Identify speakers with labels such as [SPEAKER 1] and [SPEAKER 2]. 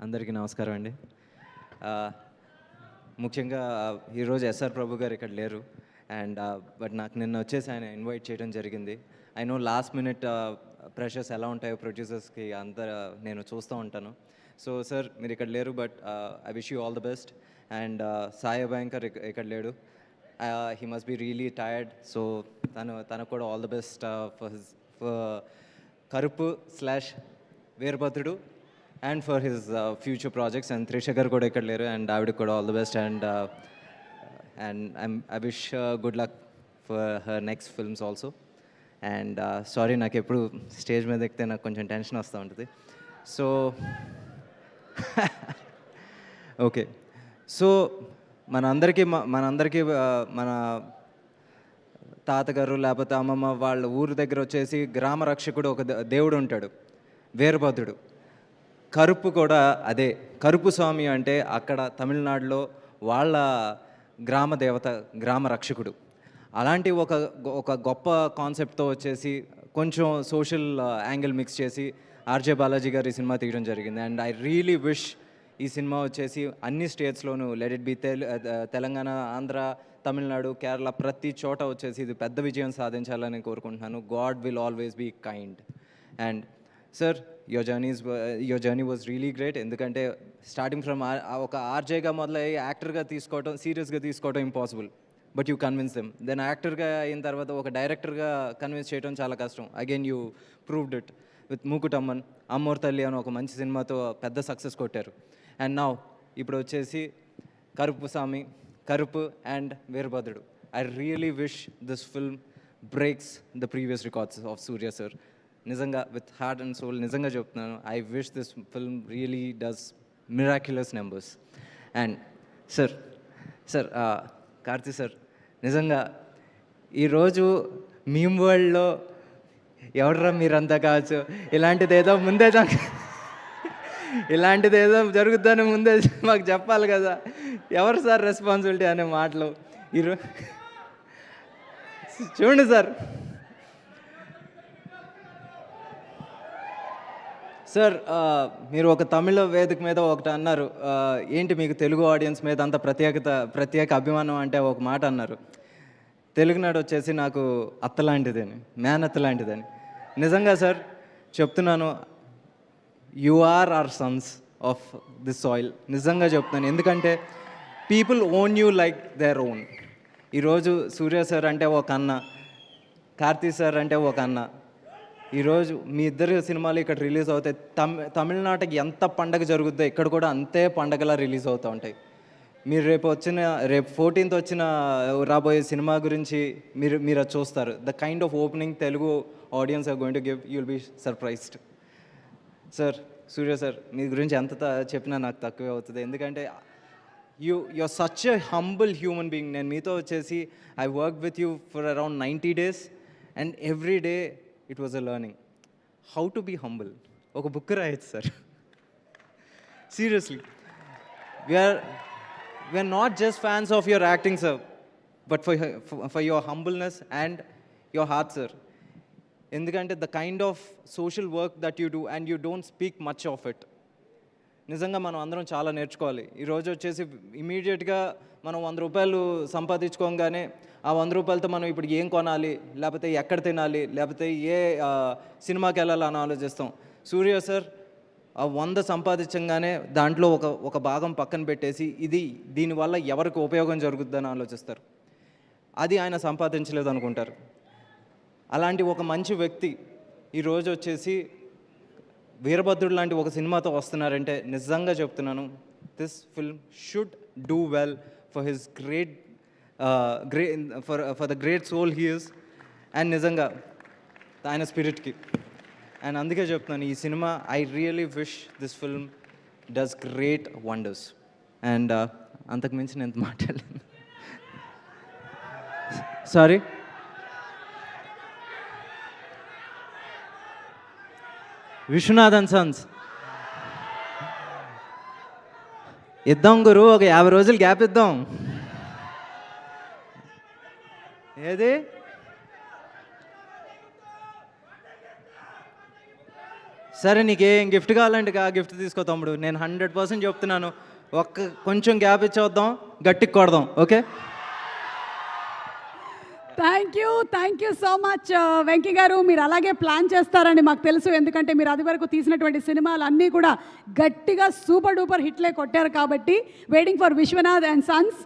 [SPEAKER 1] అందరికీ నమస్కారం అండి. ముఖ్యంగా ఈరోజు ఎస్ఆర్ ప్రభు గారు ఇక్కడ లేరు. బట్ నాకు నిన్న వచ్చేసి ఆయన ఇన్వైట్ చేయడం జరిగింది. I know last minute pressures ఎలా ఉంటాయో ప్రొడ్యూసర్స్కి అంతా నేను చూస్తూ ఉంటాను. సో సార్ మీరు ఇక్కడ లేరు, but I wish you all the best. And Sai Abhyankar ఇక్కడ లేడు. He must be really tired. So తనకు కూడా all the best for Karuppu / Veerabhadrudu and for his future projects. And Trisha garu kuda ikkada leru, and David kuda all the best. And I wish good luck for her next films also. And sorry నాకు ఎప్పుడు stage మీద ఎక్కితే నాకు కొంచెం tension వస్తూ ఉంటుంది. So okay, so మనందరికీ మన తాతగారు లేకపోతే అమ్మమ్మ వాళ్ళ ఊరి దగ్గర వచ్చేసి గ్రామ రక్షకుడు ఒక దేవుడు ఉంటాడు, వీరభద్రుడు. కరుపు కూడా అదే. కరుపు స్వామి అంటే అక్కడ తమిళనాడులో వాళ్ళ గ్రామ దేవత, గ్రామ రక్షకుడు. అలాంటి ఒక గొప్ప కాన్సెప్ట్తో వచ్చేసి కొంచెం సోషల్ యాంగిల్ మిక్స్ చేసి ఆర్జే బాలాజీ గారు ఈ సినిమా తీయడం జరిగింది. అండ్ ఐ రియలీ విష్ ఈ సినిమా వచ్చేసి అన్ని స్టేట్స్లోనూ, let it be Telangana, Andhra, Tamil Nadu, Kerala, ప్రతి చోట వచ్చేసి ఇది పెద్ద విజయం సాధించాలని కోరుకుంటున్నాను. God will always be kind. And sir, your journey was really great. ఎందుకంటే స్టార్టింగ్ ఫ్రమ్ ఒక ఆర్జేగా మొదలయ్యి యాక్టర్గా తీసుకోవడం, సీరియస్గా తీసుకోవడం impossible. But you convince them. Then యాక్టర్గా అయిన తర్వాత ఒక డైరెక్టర్గా కన్విన్స్ చేయడం చాలా కష్టం. Again you proved it with Mookuthi Amman, Ammoru Thalli అని ఒక మంచి సినిమాతో పెద్ద సక్సెస్ కొట్టారు. అండ్ నౌ ఇప్పుడు వచ్చేసి Karuppu and Veerabhadrudu. I really wish this film breaks the previous records of Suriya sir. నిజంగా విత్ హార్ట్ అండ్ సోల్ నిజంగా చెప్తున్నాను. I wish this film really does miraculous numbers. And sir Karthi sir, నిజంగా ఈరోజు మీమ్ వరల్డ్లో ఎవడరా మీరంతా కావచ్చు, ఇలాంటిదేదో జరుగుతుందని ముందే మాకు చెప్పాలి కదా. ఎవరు సార్ రెస్పాన్సిబిలిటీ అనే మాటలు ఈరోజు చూడండి సార్. సార్, మీరు ఒక తమిళ వేదిక మీద ఒకటి అన్నారు, ఏంటి మీకు తెలుగు ఆడియన్స్ మీద అంత ప్రత్యేక అభిమానం అంటే ఒక మాట అన్నారు. తెలుగునాడు వచ్చేసి నాకు అత్త లాంటిదని, మేనత్త లాంటిదని. నిజంగా సార్ చెప్తున్నాను, you are our sons of this soil. నిజంగా చెప్తున్నాను. ఎందుకంటే people own you like their own. ఈరోజు సూర్య సార్ అంటే ఒక అన్న, కార్తీ సార్ అంటే ఒక అన్న. ఈరోజు మీ ఇద్దరు సినిమాలు ఇక్కడ రిలీజ్ అవుతాయి. తమిళనాడుకి ఎంత పండగ జరుగుద్దో ఇక్కడ కూడా అంతే పండగలా రిలీజ్ అవుతూ ఉంటాయి. మీరు రేపు 14th వచ్చిన రాబోయే సినిమా గురించి మీరు అది చూస్తారు. The kind of opening Telugu audience are going to give, you will be surprised. Sir, Suriya sir, మీ గురించి ఎంత చెప్పినా నాకు తక్కువే అవుతుంది. ఎందుకంటే you are such a humble human being. నేను మీతో వచ్చేసి I work with you for around 90 days and every day it was a learning how to be humble. ఒక బుక్ రాయొచ్చు sir. Seriously, we are not just fans of your acting sir, but for your humbleness and your heart sir. ఎందుకంటే the kind of social work that you do and you don't speak much of it. నిజంగా మనం అందరం చాలా నేర్చుకోవాలి. ఈరోజు వచ్చేసి ఇమీడియట్గా మనం 100 రూపాయలు సంపాదించుకోగానే ఆ 100 రూపాయలతో మనం ఇప్పుడు ఏం కొనాలి, లేకపోతే ఎక్కడ తినాలి, లేకపోతే ఏ సినిమాకి వెళ్ళాలని ఆలోచిస్తాం. సూర్య సార్ ఆ 100 సంపాదించగానే దాంట్లో ఒక భాగం పక్కన పెట్టేసి దీనివల్ల ఎవరికి ఉపయోగం జరుగుతుందని ఆలోచిస్తారు. అది ఆయన సంపాదించలేదు అనుకుంటారు. అలాంటి ఒక మంచి వ్యక్తి ఈరోజు వచ్చేసి వీరభద్రుడు లాంటి ఒక సినిమాతో వస్తున్నారంటే నిజంగా చెప్తున్నాను, this film should do well for his for the great soul he is, and నిజంగా ఆయన స్పిరిట్కి. అండ్ అందుకే చెప్తున్నాను, ఈ cinema I really wish this film does great wonders. And అంతకుమించి నేను ఎంత మాట్లాడలేను. సారీ. విశ్వనాథన్ సన్స్ ఇద్దాం గురు, ఒక 50 రోజులు గ్యాప్ ఇద్దాం. ఏది సరే నీకేం గిఫ్ట్ కావాలంటే ఆ గిఫ్ట్ తీసుకో తమ్ముడు, నేను 100% చెప్తున్నాను. కొంచెం గ్యాప్ ఇచ్చేద్దాం, గట్టికి కొడదాం. Okay.
[SPEAKER 2] Thank you so much Venky గారు. మీరు అలాగే ప్లాన్ చేస్తారని మాకు తెలుసు, ఎందుకంటే మీరు అది వరకు తీసినటువంటి సినిమాలు అన్నీ కూడా గట్టిగా సూపర్ డూపర్ హిట్లే కొట్టారు కాబట్టి. Waiting for Vishwanath and Sons.